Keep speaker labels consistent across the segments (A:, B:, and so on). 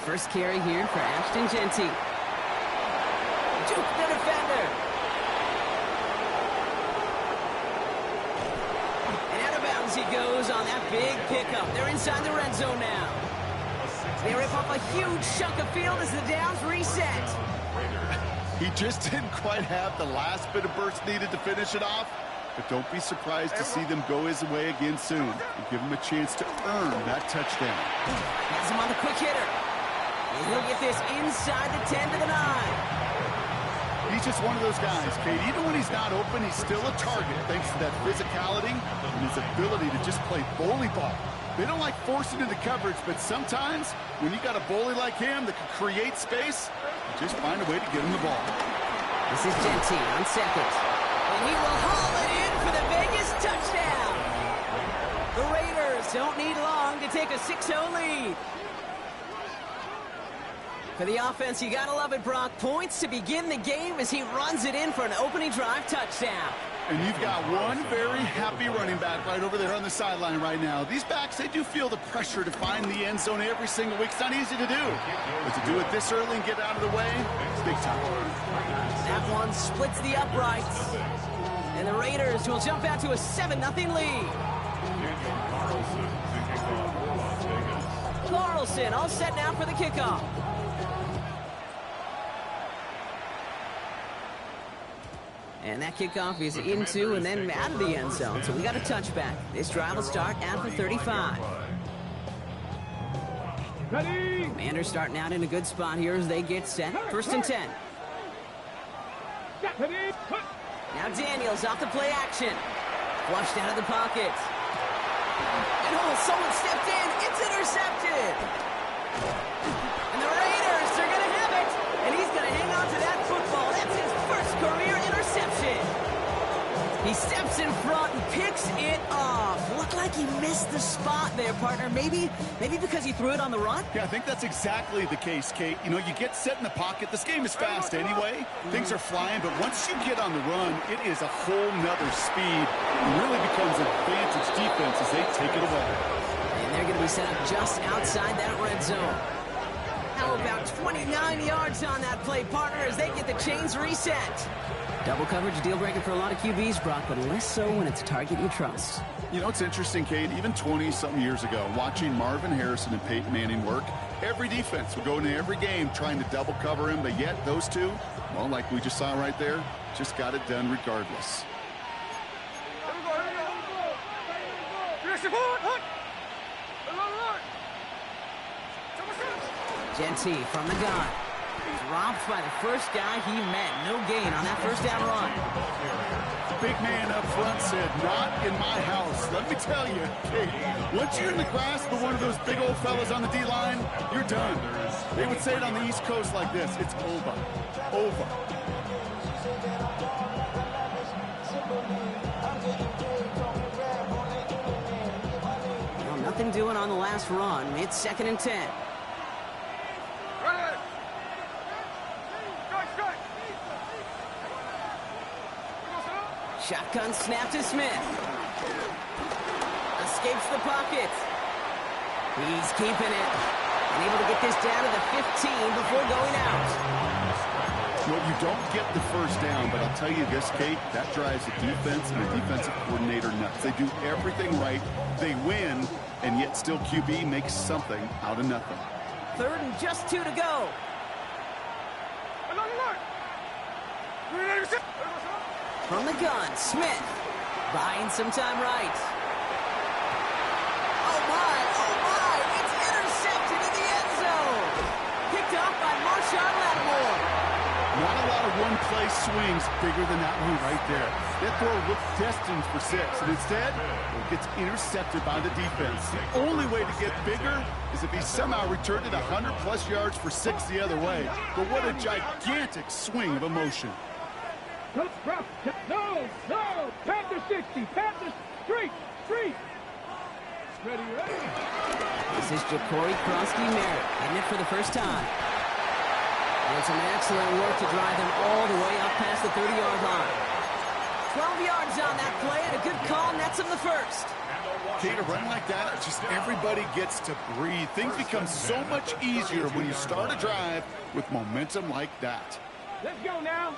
A: First carry here for Ashton Genty. Juke the defender. And out of bounds he goes on that big pickup. They're inside the red zone now. They rip off a huge chunk of field as the downs reset.
B: He just didn't quite have the last bit of burst needed to finish it off. But don't be surprised to see them go his way again soon and give him a chance to earn that touchdown.
A: Has him on the quick hitter. And he'll get this inside the 10 to the 9.
B: He's just one of those guys, Kate. Even when he's not open, he's still a target thanks to that physicality and his ability to just play bully ball. They don't like forcing into coverage, but sometimes when you got a bully like him that can create space, you just find a way to get him the ball.
A: This is Genty on second. And he will haul it in for the Vegas touchdown. The Raiders don't need long to take a 6-0 lead. For the offense, you gotta love it, Brock. Points to begin the game as he runs it in for an opening drive touchdown.
B: And you've got one very happy running back right over there on the sideline right now. These backs, they do feel the pressure to find the end zone every single week. It's not easy to do. But to do it this early and get out of the way, it's big time.
A: That one splits the uprights. And the Raiders will jump out to a 7-0 lead. Carlson all set now for the kickoff. And that kickoff is into and then out of the end zone. So we got a touchback. This drive will start at the 35.
C: Ready?
A: Commanders starting out in a good spot here as they get set. First and 10.
C: Ready?
A: Now Daniels off the play action. Flushed out of the pocket. And someone stepped in. It's intercepted. And the Raiders are going to have it. And he's going to hang on to that football. That's his first career interception. He steps in front and picks it off. Looked like he missed the spot there, partner. Maybe because he threw it on the run?
B: Yeah, I think that's exactly the case, Kate. You know, you get set in the pocket. This game is fast anyway. Things are flying, but once you get on the run, it is a whole nother speed. It really becomes advantage defense as they take it away.
A: And they're going to be set up just outside that red zone. How about 29 yards on that play, partner, as they get the chains reset? Double coverage, deal breaker for a lot of QBs, Brock, but less so when it's a target you trust.
B: You know, it's interesting, Kate, even 20-something years ago, watching Marvin Harrison and Peyton Manning work, every defense would go into every game trying to double cover him, but yet those two, well, like we just saw right there, just got it done regardless.
A: Genty from the gun. Dropped by the first guy he met. No gain on that first down run.
B: Big man up front said, not in my house. Let me tell you, Kate, once you're in the grasp of one of those big old fellas on the D-line, you're done. They would say it on the East Coast like this, it's over. Over.
A: Well, nothing doing on the last run. It's second and 10. Shotgun snap to Smith. Escapes the pocket. He's keeping it. And able to get this down to the 15 before going out.
B: Well, you don't get the first down, but I'll tell you this, Kate, that drives the defense and the defensive coordinator nuts. They do everything right. They win, and yet still QB makes something out of nothing.
A: Third and just 2 to go. From the gun, Smith. Buying some time right. Oh my, it's intercepted in the end zone. Picked off by Marshawn Lattimore.
B: Not a lot of one-play swings bigger than that one right there. That throw looked destined for 6, and instead, it gets intercepted by the defense. The only way to get bigger is if he somehow returned it 100-plus yards for 6 the other way. But what a gigantic swing of emotion.
C: No, Panther 60, Panther street. Ready.
A: This is Ja'Cory Krosky-Merritt getting it for the first time. And some excellent work to drive them all the way up past the 30-yard line. 12 yards on that play, and a good call nets him the first.
B: Okay, to run like that, just everybody gets to breathe. Things become so much easier when you start a drive with momentum like that.
C: Let's go now.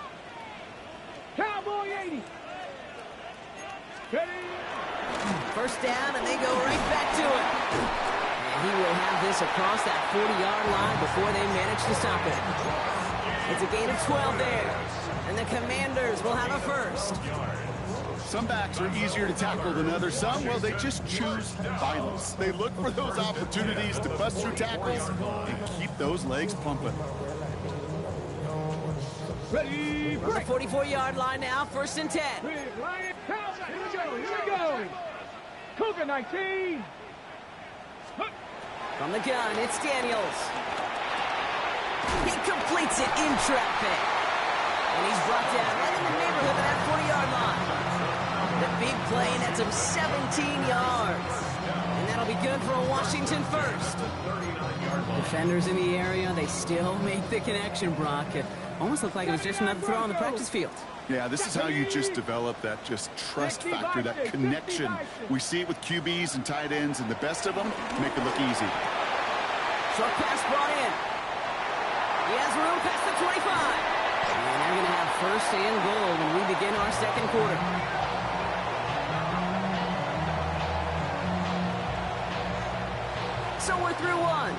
C: Cowboy 80. Ready?
A: First down, and they go right back to it. And he will have this across that 40-yard line before they manage to stop it. It's a gain of 12 there. And the Commanders will have a first.
B: Some backs are easier to tackle than others. Some, well, they just choose violence. They look for those opportunities to bust through tackles and keep those legs pumping.
C: Ready?
A: From the 44-yard line now, first and 10.
C: Here we go. Cougar 19.
A: From the gun, it's Daniels. He completes it in traffic. And he's brought down right in the neighborhood of that 40-yard line. The big play nets him 17 yards. And that'll be good for a Washington first. Defenders in the area, they still make the connection, Brock. It almost looked like it was just another throw on the practice field.
B: Yeah, this is how you just develop that just trust factor, that connection. We see it with QBs and tight ends, and the best of them make it look easy.
A: Short pass brought in. He has room past the 25. And they're going to have first and goal when we begin our second quarter. So we're through one.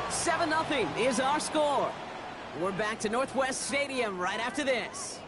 A: 7-0 is our score. We're back to Northwest Stadium right after this.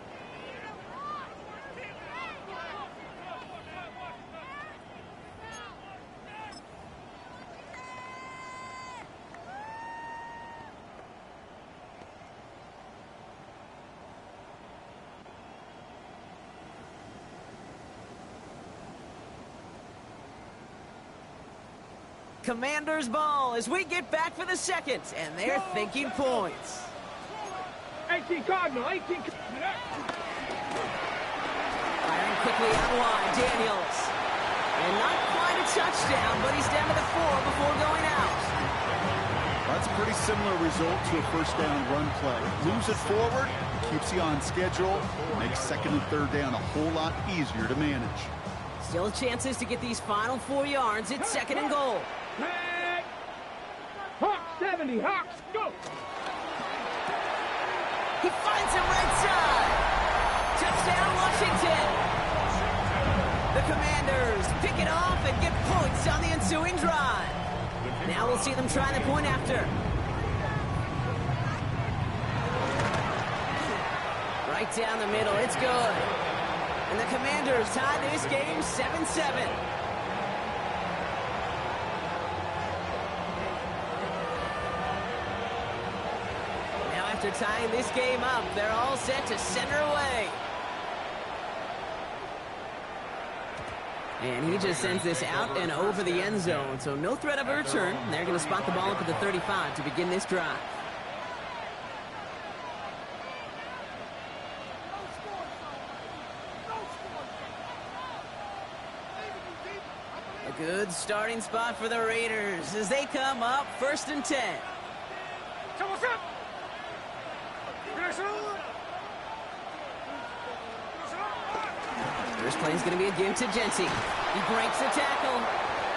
A: Commanders ball as we get back for the second, and they're thinking points.
C: 18 Cardinal, 18.
A: Firing quickly out wide, Daniels. And not quite a touchdown, but he's down to the 4 before going out.
B: That's a pretty similar result to a first down run play. Moves it forward, keeps you on schedule, makes second and third down a whole lot easier to manage.
A: Still chances to get these final 4 yards. It's second and goal.
C: Hawks 70, Hawks, go!
A: He finds him right side. Touchdown, Washington. The Commanders pick it off and get points on the ensuing drive. Now we'll see them try the point after. Right down the middle, it's good. And the Commanders tie this game 7-7. Now after tying this game up, they're all set to center away. And he just sends this out and over the end zone, so no threat of a return. They're going to spot the ball up at the 35 to begin this drive. A good starting spot for the Raiders as they come up first and 10. First play is going to be a give to Jency. He breaks the tackle.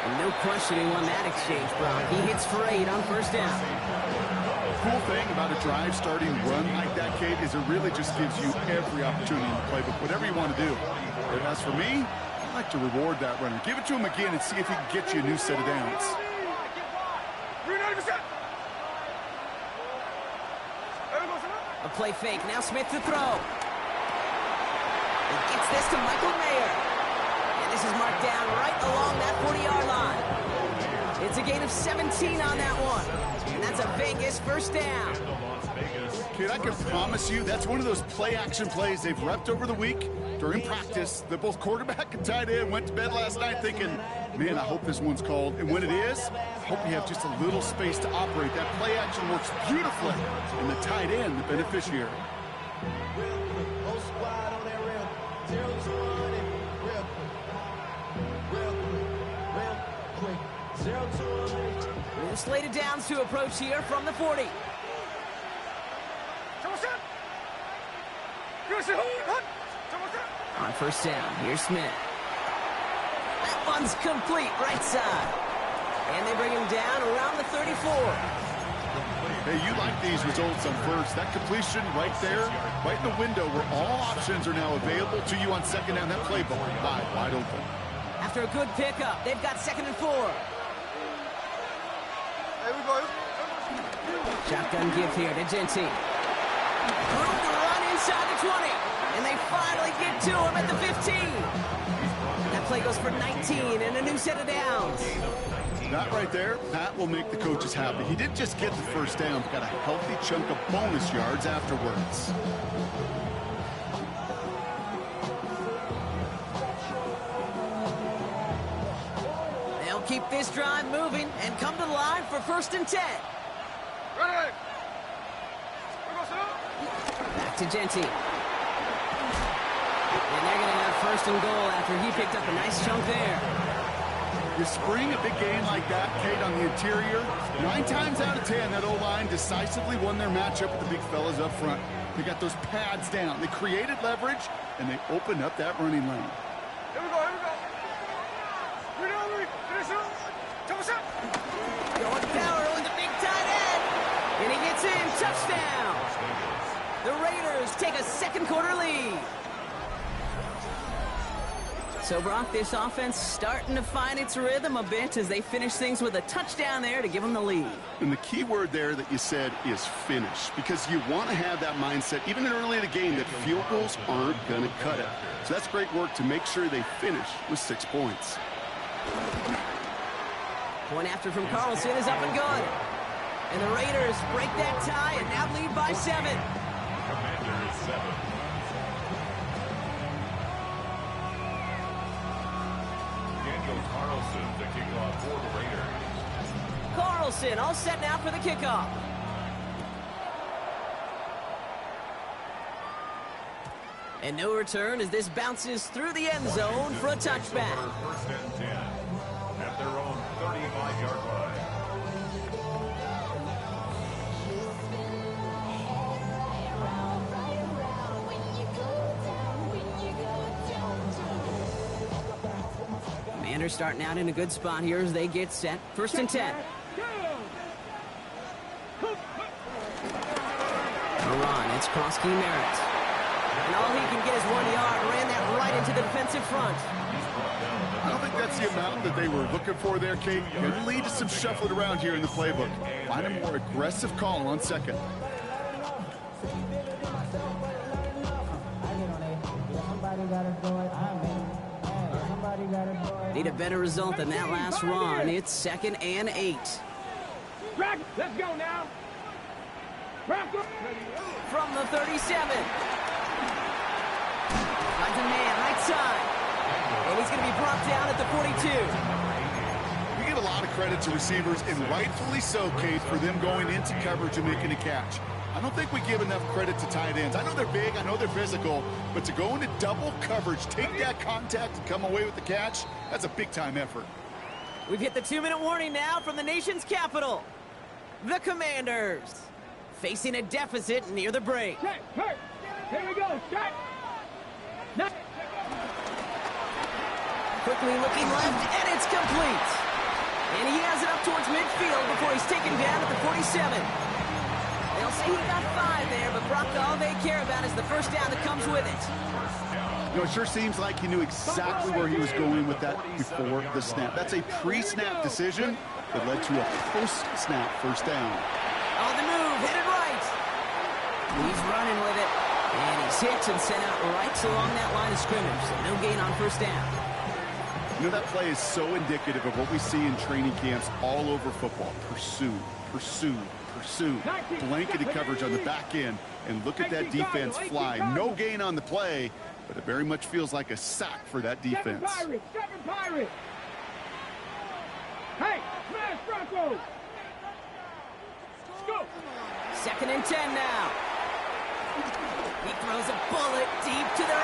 A: And no questioning on that exchange, Brock. He hits for 8 on first down.
B: The cool thing about a drive starting run like that, Kate, is it really just gives you every opportunity in the playbook, whatever you want to do. But as for me, I like to reward that runner. Give it to him again and see if he can get you a new set of downs.
A: A play fake. Now Smith to throw. He gets this to Michael Mayer. And this is marked down right along that 40-yard line. It's a gain of 17 on that one. And that's a Vegas first down.
B: Kid, I can promise you that's one of those play-action plays they've repped over the week during practice. That both quarterback and tight end went to bed last night thinking, man, I hope this one's called. And when it is, I hope you have just a little space to operate. That play-action works beautifully, and the tight end, the beneficiary.
A: Slated downs to approach here from the 40. On first down, here's Smith. That one's complete, right side. And they bring him down around the 34.
B: Hey, you like these results on first. That completion right there, right in the window where all options are now available to you on second down. That playbook wide open.
A: After a good pickup, they've got 2nd and 4.
D: There we go.
A: Shotgun give here to Genty. Room to run inside the 20. And they finally get to him at the 15. That play goes for 19 and a new set of downs.
B: That right there, that will make the coaches happy. He didn't just get the first down, but got a healthy chunk of bonus yards afterwards.
A: They'll keep this drive moving and come to the line for 1st and 10.
D: Ready.
A: Back to Genty. And they're going to have 1st and goal after he picked up a nice chunk there.
B: You spring a big game like that, Kate, on the interior, 9 times out of 10, that O-line decisively won their matchup with the big fellas up front. They got those pads down. They created leverage, and they opened up that running lane.
D: Here we go.
A: Going power with the big tight end. And he gets in. Touchdown. The Raiders take a 2nd quarter lead. So, Brock, this offense starting to find its rhythm a bit as they finish things with a touchdown there to give them the lead.
B: And the key word there that you said is finish, because you want to have that mindset, even early in the game, that field goals aren't going to cut it. So that's great work to make sure they finish with 6 points.
A: Point after from Carlson is up and good. And the Raiders break that tie and now lead by 7.
E: Commanders 7. Carlson, the kickoff for the Raiders.
A: Carlson all set now for the kickoff. And no return as this bounces through the end zone for a touchback.
E: 1st and 10 at their own 35-yard line.
A: Commanders starting out in a good spot here as they get set. 1st and 10. Moran, it's Krosky Merritt. And all he can get is 1 yard. Ran that right into the defensive front.
B: I don't think that's the amount that they were looking for there, Kate. Could lead to some shuffling around here in the playbook. Find a more aggressive call on 2nd.
A: Need a better result than that last run. It's 2nd and 8.
C: Let's go now.
A: From the 37. Finds a man right side. And he's going to be brought down at the 42.
B: We give a lot of credit to receivers, and rightfully so, Kate, for them going into coverage and making a catch. I don't think we give enough credit to tight ends. I know they're big, I know they're physical, but to go into double coverage, take that contact and come away with the catch, that's a big-time effort.
A: We've hit the 2-minute warning now from the nation's capital. The Commanders facing a deficit near the break.
C: Hey, here we go. Shot.
A: Quickly looking left, and it's complete. And he has it up towards midfield before he's taken down at the 47. They'll say he got 5 there, but Brock, all they care about is the first down that comes with it.
B: You know, it sure seems like he knew exactly where he was going with that before the snap. That's a pre-snap decision that led to a post-snap first down.
A: On the move, hit it right. He's running with it. And he's hit and sent out right along that line of scrimmage, so no gain on first down.
B: You know, that play is so indicative of what we see in training camps all over football. Pursue, pursue, pursue. Blanketed coverage on the back end, and look at that defense fly. No gain on the play, but it very much feels like a sack for that defense.
C: Second Pirate. Hey, smash Bronco. Go.
A: 2nd and 10 now. He throws a bullet deep to the...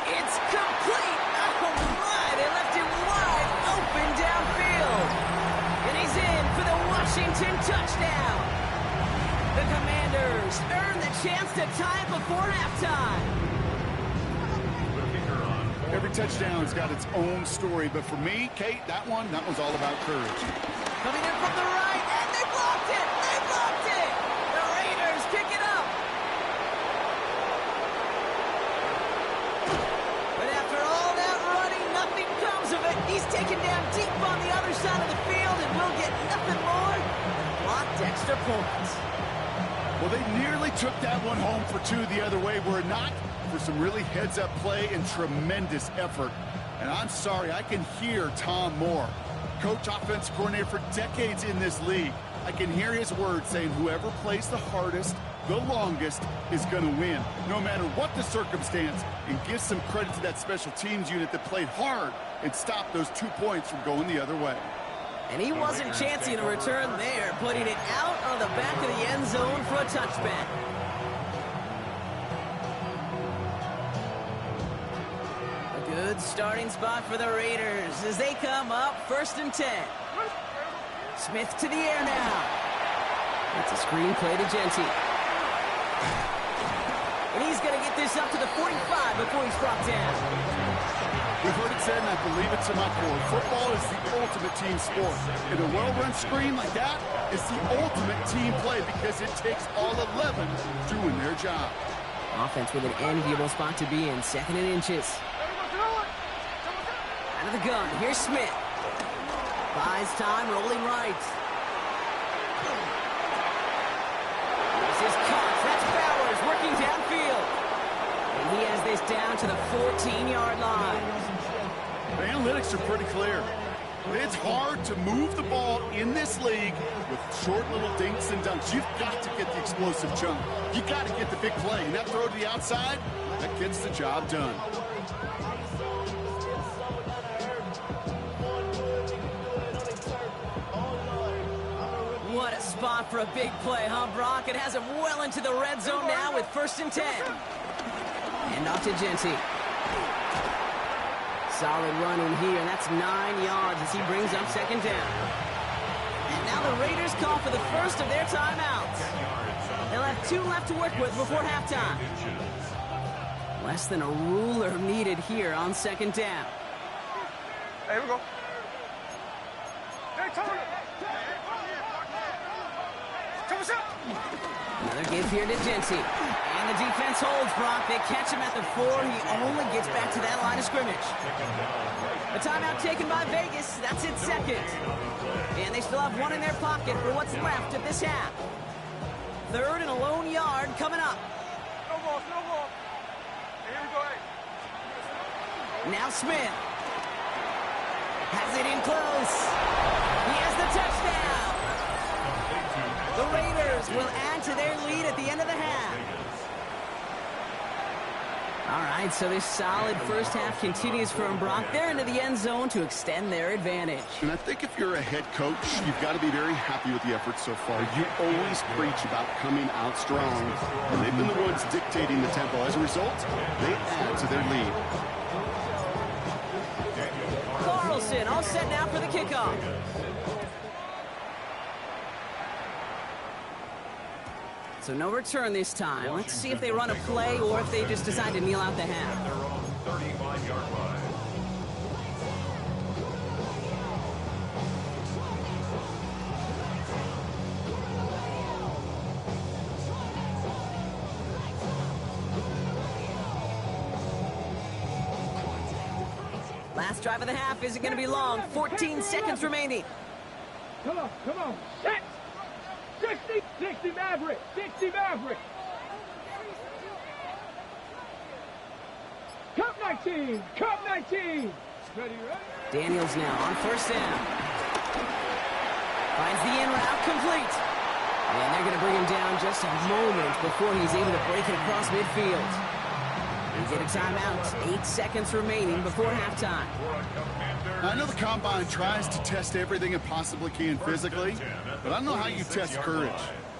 A: It's complete! Oh, my! They left him wide open downfield. And he's in for the Washington touchdown. The Commanders earn the chance to tie it before halftime.
B: Every touchdown's got its own story, but for me, Kate, that one's all about courage.
A: Coming in from the right, and they blocked it! They blocked it! The Raiders kick it up! But after all that running, nothing comes of it. He's taken down deep on the other side of the field, and we'll get nothing more than blocked extra points.
B: Well, they nearly took that one home for two the other way, were it not for some really heads-up play and tremendous effort. And I'm sorry, I can hear Tom Moore, coach, offensive coordinator for decades in this league. I can hear his words saying whoever plays the hardest, the longest, is going to win, no matter what the circumstance, and give some credit to that special teams unit that played hard and stopped those 2 points from going the other way.
A: And he wasn't chancing a return there, putting it out on the back of the end zone for a touchback. A good starting spot for the Raiders as they come up 1st and 10. Smith to the air now. That's a screen play to Genty. And he's going to get this up to the 45 before he's brought down.
B: We've heard it said, and I believe it to my core, football is the ultimate team sport. And a well-run screen like that is the ultimate team play because it takes all 11 doing their job.
A: Offense with an enviable spot to be in, 2nd and inches. Out of the gun, here's Smith. Buys time, rolling right. This is Cox, that's Bowers working downfield. And he has this down to the 14-yard line.
B: The analytics are pretty clear. It's hard to move the ball in this league with short little dinks and dunks. You've got to get the explosive chunk. You've got to get the big play. And that throw to the outside, that gets the job done.
A: What a spot for a big play, huh, Brock? It has him well into the red zone now with 1st and 10. And off to Genty. Solid run in here, and that's 9 yards as he brings up 2nd down. And now the Raiders call for the first of their timeouts. They'll have 2 left to work with before halftime. Less than a ruler needed here on 2nd down.
D: Hey, here we go. Hey, Tony! Come us up!
A: Another give here to Genty. And the defense holds, Brock. They catch him at the 4. He only gets back to that line of scrimmage. A timeout taken by Vegas. That's its 2nd. And they still have 1 in their pocket for what's left of this half. 3rd and a lone yard coming up.
D: No ball, no ball. Hey, here we go, hey.
A: Now Smith. Has it in close. He has the touchdown. The Raiders will add to their lead at the end of the half. All right, so this solid first half continues from Brock. They're into the end zone to extend their advantage.
B: And I think if you're a head coach, you've got to be very happy with the effort so far. You always preach about coming out strong, and they've been the ones dictating the tempo. As a result, they add to their lead.
A: Carlson all set now for the kickoff. So no return this time. Let's see if they run a play or if they just decide to kneel out the half.
E: Their own 35-yard line.
A: Last drive of the half isn't going to be long. 14 seconds remaining.
C: Come on, come on. Set. 60 Maverick. 60 Maverick. Cup 19. Cup 19. Ready, ready?
A: Daniels now on 1st down. Finds the in route complete. And they're going to bring him down just a moment before he's able to break it across midfield. They get a timeout. 8 seconds remaining before halftime.
B: I know the Combine tries to test everything it possibly can physically, but I don't know how you test courage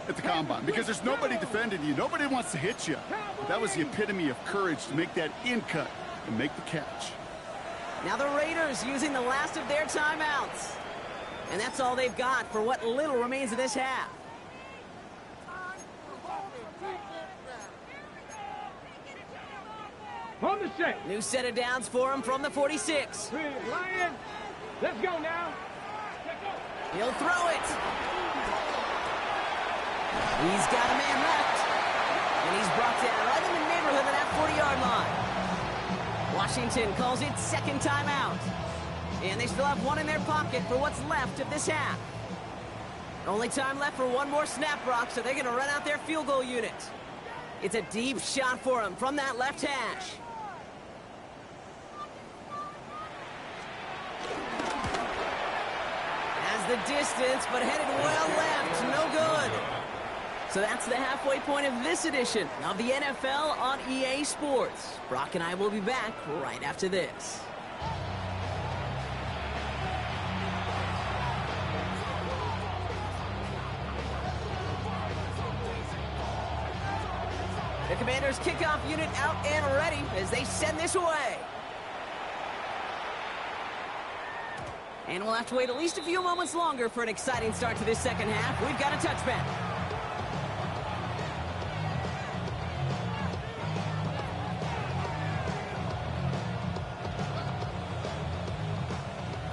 B: at the Combine because there's nobody defending you. Nobody wants to hit you. But that was the epitome of courage to make that in cut and make the catch.
A: Now the Raiders using the last of their timeouts. And that's all they've got for what little remains of this half.
C: On the set.
A: New set of downs for him from the 46.
C: Lion, let's go now.
A: He'll throw it. He's got a man left. And he's brought down right in the neighborhood of that 40-yard line. Washington calls it second timeout. And they still have one in their pocket for what's left of this half. Only time left for one more snap, Brock, so they're going to run out their field goal unit. It's a deep shot for him from that left hash. Has the distance, but headed well left. No good. So that's the halfway point of this edition of the NFL on EA Sports. Brock and I will be back right after this. The Commanders' kickoff unit out and ready as they send this away. And we'll have to wait at least a few moments longer for an exciting start to this second half. We've got a touchback.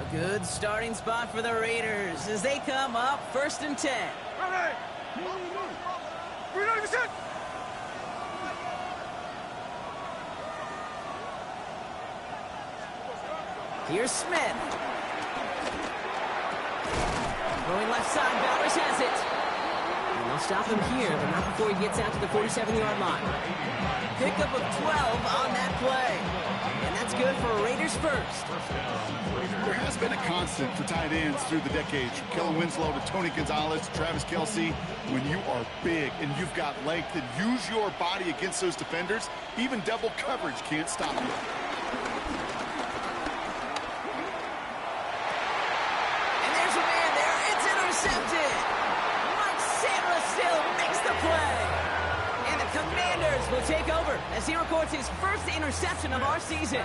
A: A good starting spot for the Raiders as they come up 1st and 10.
D: Ready! Ready, set!
A: Here's Smith. Throwing left side, Bowers has it. And they'll stop him here, but not before he gets out to the 47-yard line. Pickup of 12 on that play. And that's good for Raiders first.
B: There has been a constant for tight ends through the decades, from Kellen Winslow to Tony Gonzalez to Travis Kelce. When you are big and you've got length and use your body against those defenders, even double coverage can't stop you.
A: Will take over as he records his first interception of our season.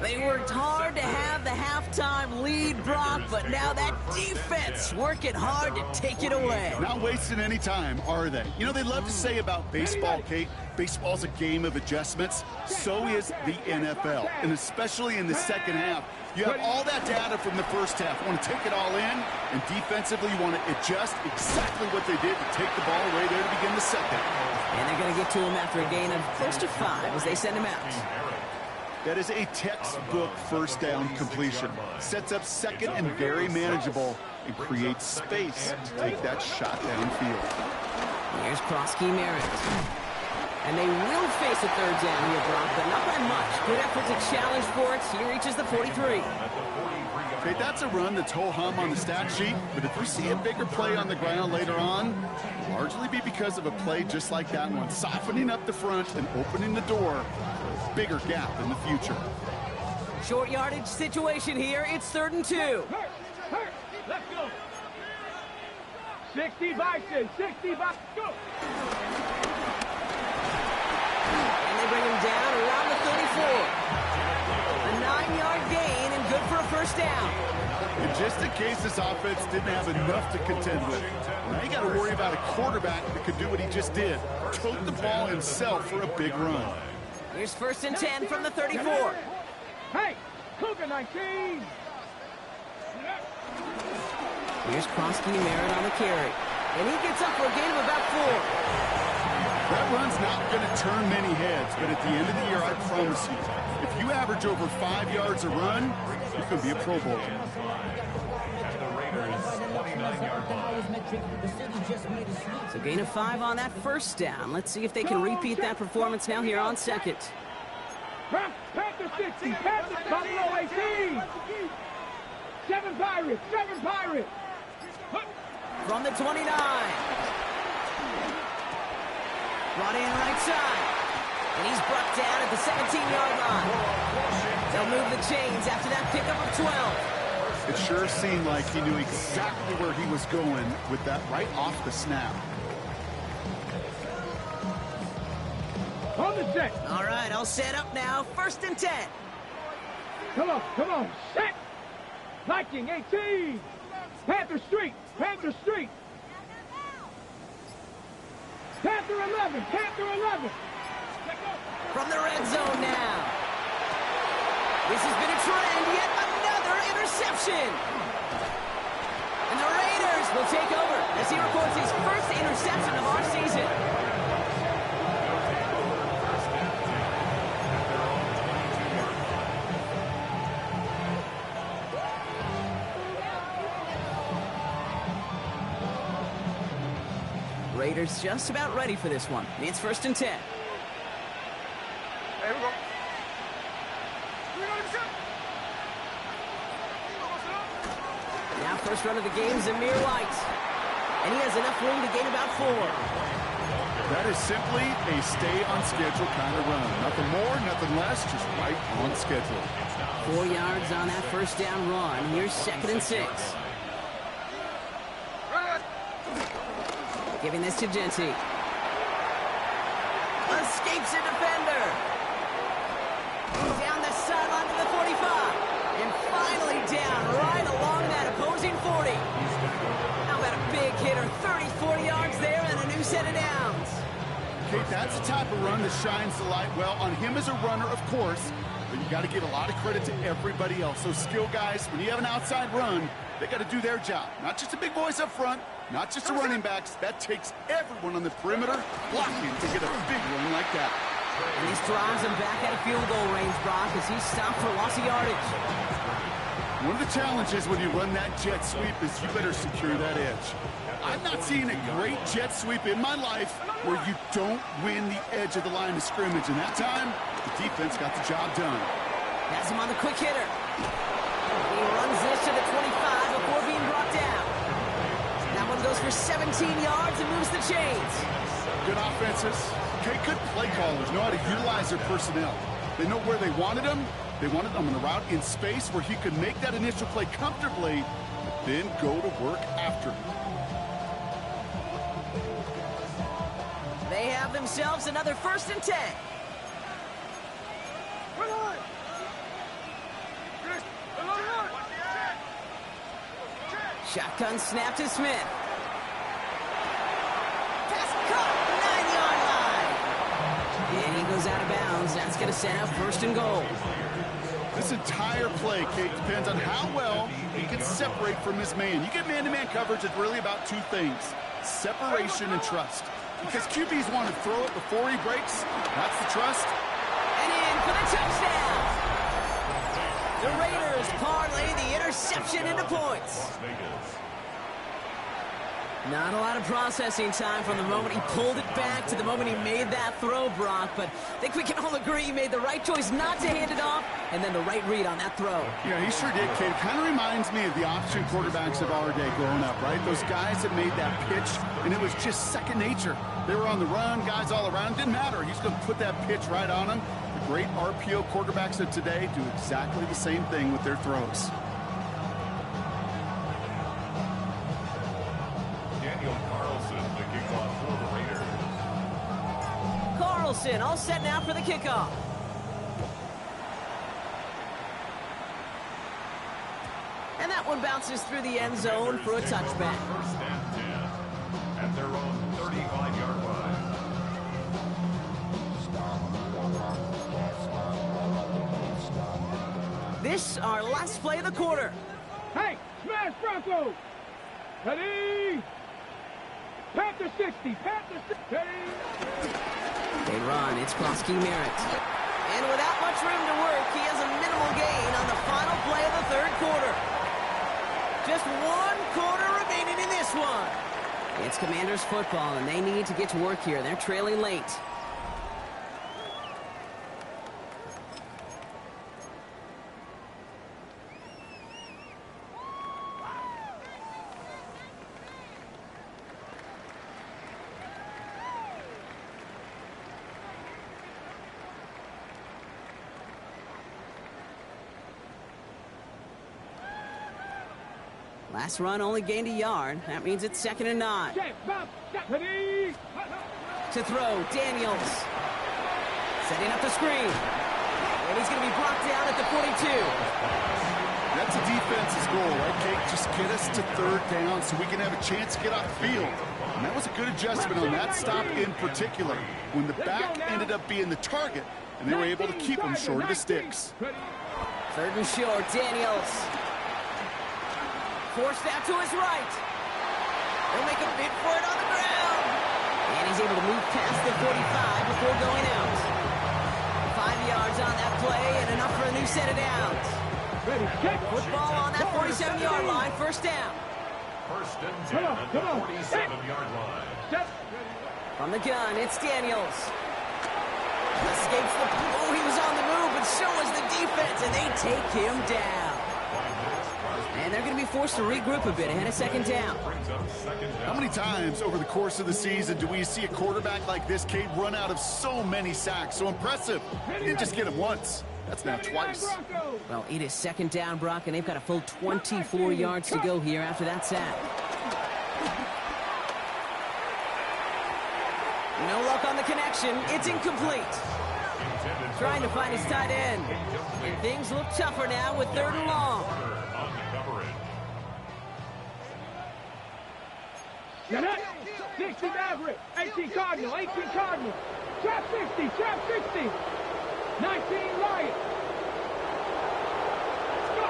A: They worked hard to have the halftime lead, Brock, but now that defense working hard to take it away.
B: Not wasting any time, are they? You know, they love to say about baseball, Kate, baseball's a game of adjustments. So is the NFL, and especially in the second half. You have all that data from the first half. You want to take it all in, and defensively you want to adjust exactly what they did to take the ball away there to begin the second.
A: And they're going to get to him after a gain of close to 5 as they send him out.
B: That is a textbook first down completion. Sets up second and very manageable and creates space to take that shot downfield.
A: Here's Krosky Merritt. And they will face a third down here, Brock, but not by much. Good effort to challenge for it. He reaches the 43.
B: Okay, that's a run that's ho-hum on the stat sheet, but if we see a bigger play on the ground later on, it'll largely be because of a play just like that one, softening up the front and opening the door for a bigger gap in the future.
A: Short yardage situation here. It's 3rd and 2.
C: Hurt. Let's go. 60 Bison, 60 Bison, go.
A: And they bring him down around the 34. A 9-yard gain and good for a first down.
B: And just in case this offense didn't have enough to contend with, now you got to worry about a quarterback that could do what he just did. Tote the ball himself for a big run.
A: Here's 1st and 10 from the 34.
C: Hey, Cougar 19.
A: Here's Krosky Merritt on the carry. And he gets up for a gain of about 4.
B: That run's not going to turn many heads, but at the end of the year, I promise you, if you average over 5 yards a run, you could be a Pro Bowler.
A: So gain of 5 on that first down. Let's see if they can repeat that performance now here on second.
C: Panther 60, Panther Buffalo 18. 7 Pirates, 7 Pirates.
A: From the 29. Brought in right side. And he's brought down at the 17-yard line. They'll move the chains after that pickup of 12.
B: It sure seemed like he knew exactly where he was going with that right off the snap.
C: On the set.
A: All right, all set up now. 1st and 10.
C: Come on, set. Viking 18. Panther Street, Panther Street. Panther 11, Panther 11.
A: from the red zone now. This has been a trend, yet another interception. And the Raiders will take over as he records his first interception of our season. Raiders just about ready for this one. It's 1st and 10.
D: Hey, here we go.
A: Now first run of the game, Zamir White. And he has enough room to gain about 4.
B: That is simply a stay-on-schedule kind of run. Nothing more, nothing less, just right on schedule.
A: 4 yards on that first down run. Here's 2nd and 6. Giving this to Genty. Escapes a defender. Down the sideline to the 45. And finally down right along that opposing 40. How about a big hitter? 30, 40 yards there and a new set of downs.
B: Okay, that's the type of run that shines the light well on him as a runner, of course, but you got to give a lot of credit to everybody else. Those skill guys, when you have an outside run, they got to do their job. Not just the big boys up front, not just the running backs. That takes everyone on the perimeter blocking to get a big run like that.
A: And he drives him back at a field goal range, Brock, as he's stopped for loss of yardage.
B: One of the challenges when you run that jet sweep is you better secure that edge. I've not seen a great jet sweep in my life where you don't win the edge of the line of scrimmage. And that time, the defense got the job done.
A: Has him on the quick hitter. He runs this to the 25 before being brought down. That one goes for 17 yards and moves the chains.
B: Good offenses. Okay, good play callers know how to utilize their personnel. They know where they wanted them. They wanted them on the route in space where he could make that initial play comfortably, but then go to work after.
A: They have themselves another 1st and 10. Shotgun snap to Smith. Pass caught, 9-yard line. And he goes out of bounds. That's going to set up 1st and goal.
B: This entire play, Kate, depends on how well he can separate from his man. You get man-to-man coverage, it's really about 2 things: separation and trust. Because QBs want to throw it before he breaks. That's the trust.
A: And in for the touchdown. The Raiders parlay the interception into points. Not a lot of processing time from the moment he pulled it back to the moment he made that throw, Brock. But I think we can all agree he made the right choice not to hand it off, and then the right read on that throw.
B: Yeah, he sure did, Kate. Kind of reminds me of the option quarterbacks of our day growing up, right? Those guys that made that pitch, and it was just second nature. They were on the run, guys all around. Didn't matter. He's going to put that pitch right on him. The great RPO quarterbacks of today do exactly the same thing with their throws.
A: Carlson all set now for the kickoff. And that one bounces through the end zone for a touchback.
E: 1st and 10 at their own 35-yard line.
A: This our last play of the quarter.
C: Hey, smash Broncos! Ready? Panther 60, Panther 60, ready?
A: They run, it's Klosky Merritt. And without much room to work, he has a minimal gain on the final play of the 3rd quarter. Just 1 quarter remaining in this one. It's Commanders football, and they need to get to work here. They're trailing late. Last run only gained a yard. That means it's 2nd and 9.
C: Check, Bob, check, ready?
A: To throw, Daniels. Setting up the screen. And he's going to be brought down at the 42.
B: That's a defense's goal, right, Kate? Just get us to 3rd down so we can have a chance to get off the field. And that was a good adjustment on that stop in particular. When the back ended up being the target, and they were able to keep him short of the sticks.
A: Third and short, Daniels. Forced out to his right. He'll make a bid for it on the ground. And he's able to move past the 45 before going out. 5 yards on that play and enough for a new set of downs. Football on that 47-yard line, first down.
E: First and 10 at the 47-yard line.
A: From the gun, it's Daniels. Escapes the... Oh, he was on the move, but so was the defense, and they take him down. And they're going to be forced to regroup a bit ahead of second down.
B: How many times over the course of the season do we see a quarterback like this, Cade, run out of so many sacks? So impressive. He didn't just get him once. That's now twice.
A: Well, it is second down, Brock, and they've got a full 24 yards to go here after that sack. No luck on the connection. It's incomplete. Trying to find his tight end. And things look tougher now with third and long.
C: 60 Maverick, 18 Cardinal, 18 Cardinal. Trap 60, trap 60. 19 Riot. Go.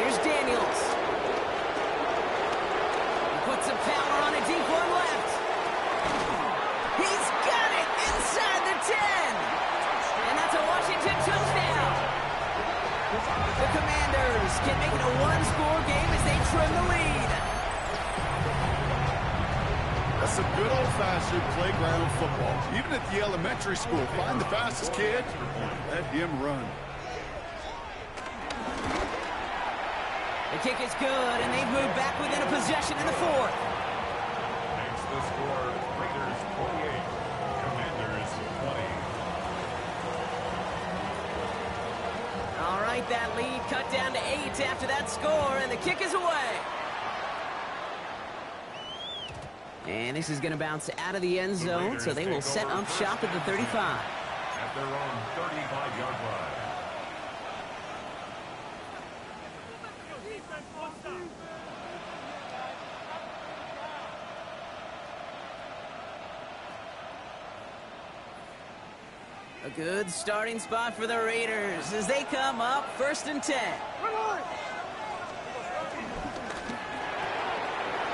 A: Here's Daniels. He puts a power on a deep one left. He's got it inside the 10. And that's a Washington touchdown. The Commanders can make it a one-score game as they trim the lead.
B: That's some good old-fashioned playground football. Even at the elementary school, find the fastest kid and let him run.
A: The kick is good, and they've moved back within a possession in the fourth.
E: Makes the score Raiders 28, Commanders 20.
A: All right, that lead cut down to 8 after that score, and the kick is away. And this is going to bounce out of the end zone, so they will set up shop at the 35.
E: At their own 35-yard line.
A: A good starting spot for the Raiders as they come up first and 10.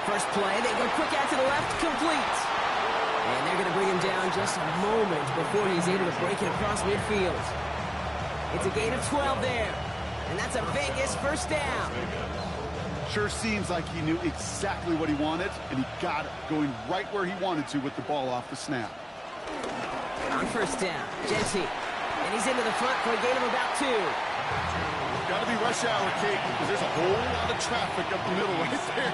A: First play, they go quick out to the left, complete. And they're going to bring him down just a moment before he's able to break it across midfield. It's a gain of 12 there. And that's a Vegas first down.
B: Sure seems like he knew exactly what he wanted, and he got it, going right where he wanted to with the ball off the snap.
A: On first down, Genty. And he's into the front for a gain of about 2.
B: Got to be rush hour, Kate, because there's a whole lot of traffic up the middle right there.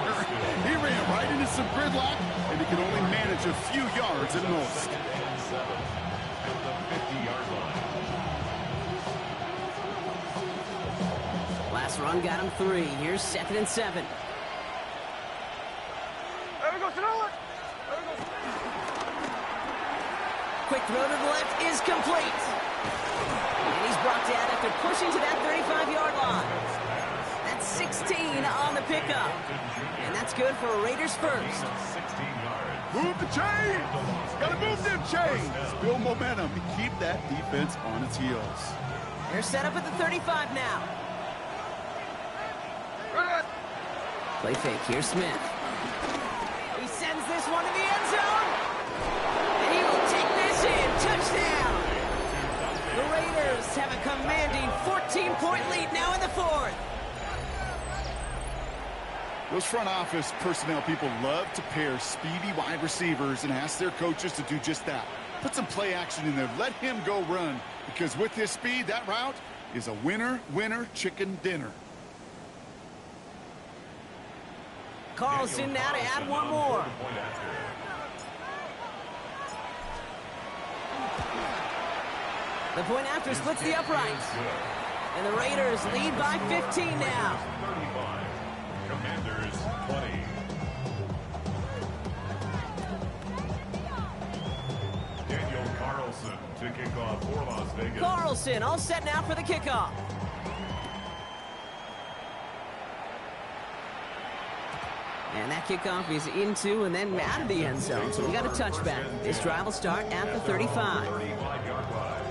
B: He ran right into some gridlock, and he can only manage a few yards at most.
E: At the 50-yard line.
A: Last run got him 3. Here's second and 7.
D: There we go, Sonoma.
A: Quick throw to the left is complete. And he's brought down after pushing to that 35-yard line. That's 16 on the pickup. And that's good for a Raiders first.
E: 16 yards.
B: Move the chains! Got to move them chains! Build momentum and keep that defense on its heels.
A: They're set up at the 35 now. Play fake. Here's Smith. He sends this one to the end zone. And he will take this in. Touchdown. The Raiders have a commanding 14-point lead now in the fourth.
B: Those front office personnel people love to pair speedy wide receivers and ask their coaches to do just that. Put some play action in there. Let him go run. Because with his speed, that route is a winner, winner, chicken dinner.
A: Carlson now to add one more. The point after splits the uprights. And the Raiders lead by 15 now.
E: 35. Commanders 20. Daniel Carlson to kick off for Las Vegas.
A: Carlson all set now for the kickoff. And that kickoff is into and then out of the end zone. So we got a touchback. This drive will start at the 35.
E: 35-yard line.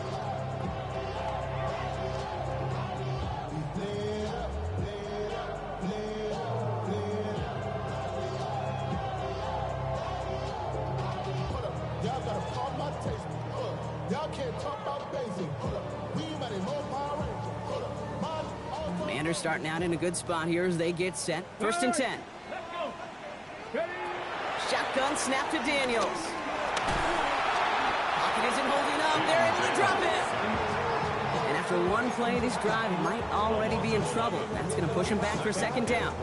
A: Commanders starting out in a good spot here as they get set. First and 10.
C: Let's go. Ready?
A: Shotgun snap to Daniels. Pocket isn't holding up. They're able to drop it. And after one play, this drive might already be in trouble. That's going to push him back for second down.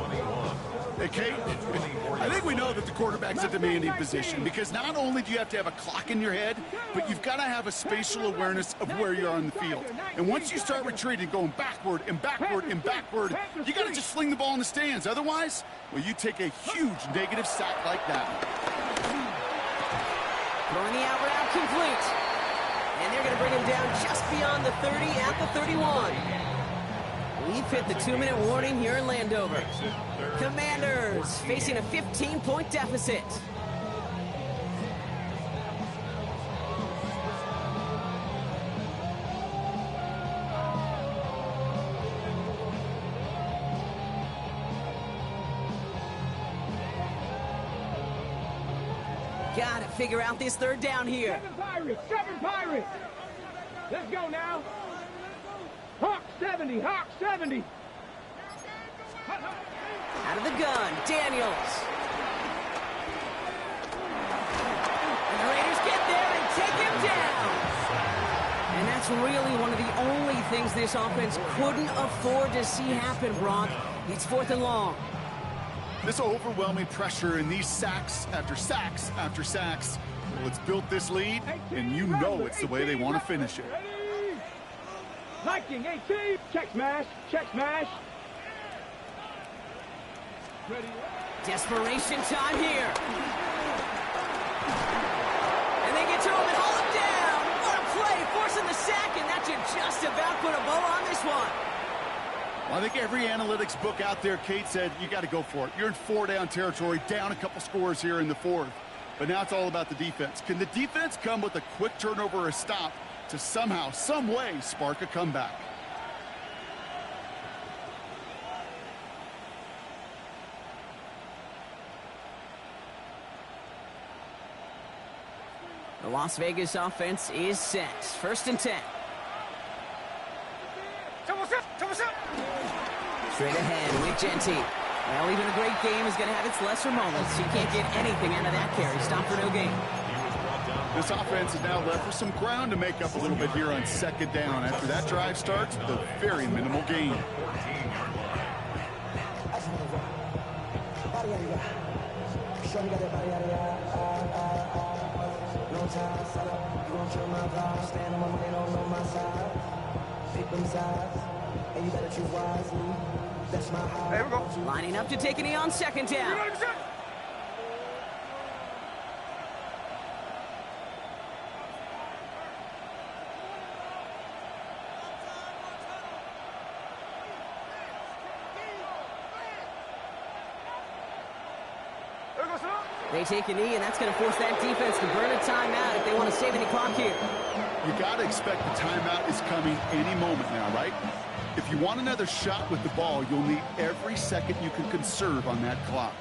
B: Hey, Kate, I think we know that the quarterback's a demanding position because not only do you have to have a clock in your head, but you've got to have a spatial awareness of where you are on the field. And once you start retreating, going backward and backward and backward, you got to just sling the ball in the stands. Otherwise, well, you take a huge negative sack like that.
A: Throwing the out route complete. And they're going to bring him down just beyond the 30 at the 31. We've hit the 2-minute warning here in Landover. Commanders facing a 15-point deficit. Got to figure out this third down here.
C: 7 Pirates. Let's go now. Hawk 70, Hawk 70.
A: Out of the gun, Daniels. And the Raiders get there and take him down. And that's really one of the only things this offense couldn't afford to see happen, Brock. It's 4th and long.
B: This overwhelming pressure and these sacks after sacks after sacks, well, it's built this lead, and you know it's the way they want to finish it.
C: Liking 18. Check smash. Check smash. Ready.
A: Desperation time here. And they get to him and haul him down. What a play, forcing the sack, and that should just about put a bow on this one.
B: Well, I think every analytics book out there, Kate, said you got to go for it. You're in 4-down territory, down a couple scores here in the 4th. But now it's all about the defense. Can the defense come with a quick turnover or a stop to somehow, some way, spark a comeback?
A: The Las Vegas offense is set. First and 10. Straight ahead with Genty. Well, even a great game is going to have its lesser moments. You can't get anything out of that carry. Stop for no gain.
B: This offense is now left with some ground to make up a little bit here on second down. After that drive starts with a very minimal gain.
D: There we go.
A: Lining up to take a knee on second down. They take a knee, and that's going to force that defense to burn a timeout if they want to save any clock here.
B: You got to expect the timeout is coming any moment now, right? If you want another shot with the ball, you'll need every second you can conserve on that clock.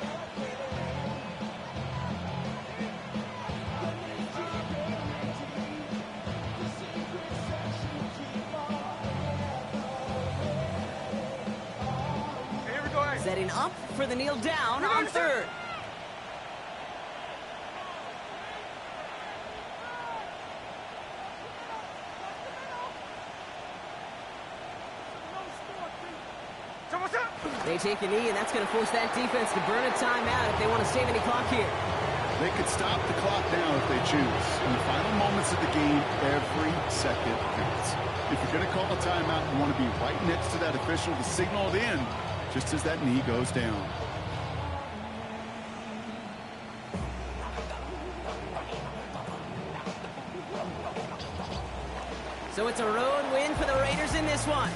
D: Here we go.
A: Setting up for the kneel down on third. They take a knee, and that's going to force that defense to burn a timeout if they want to save any clock here.
B: They could stop the clock now if they choose. In the final moments of the game, every second counts. If you're going to call a timeout, you want to be right next to that official to signal it in just as that knee goes down.
A: So it's a road win for the Raiders in this one.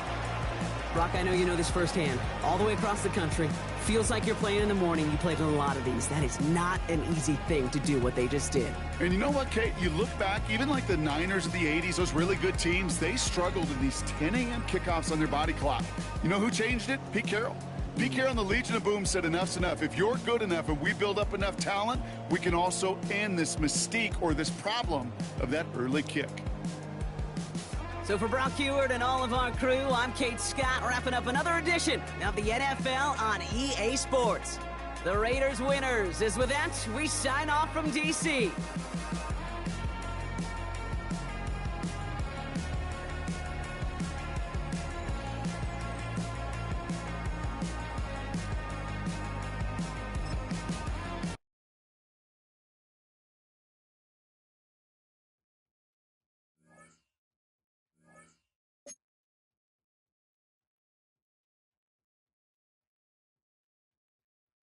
A: Brock, I know you know this firsthand. All the way across the country. Feels like you're playing in the morning. You played in a lot of these. That is not an easy thing to do what they just did.
B: And you know what, Kate? You look back, even like the Niners of the 80s, those really good teams, they struggled in these 10 a.m. kickoffs on their body clock. You know who changed it? Pete Carroll. Pete Carroll and the Legion of Boom said enough's enough. If you're good enough and we build up enough talent, we can also end this mystique or this problem of that early kick.
A: So for Brock Heward and all of our crew, I'm Kate Scott, wrapping up another edition of the NFL on EA Sports. The Raiders winners, as with that, we sign off from D.C.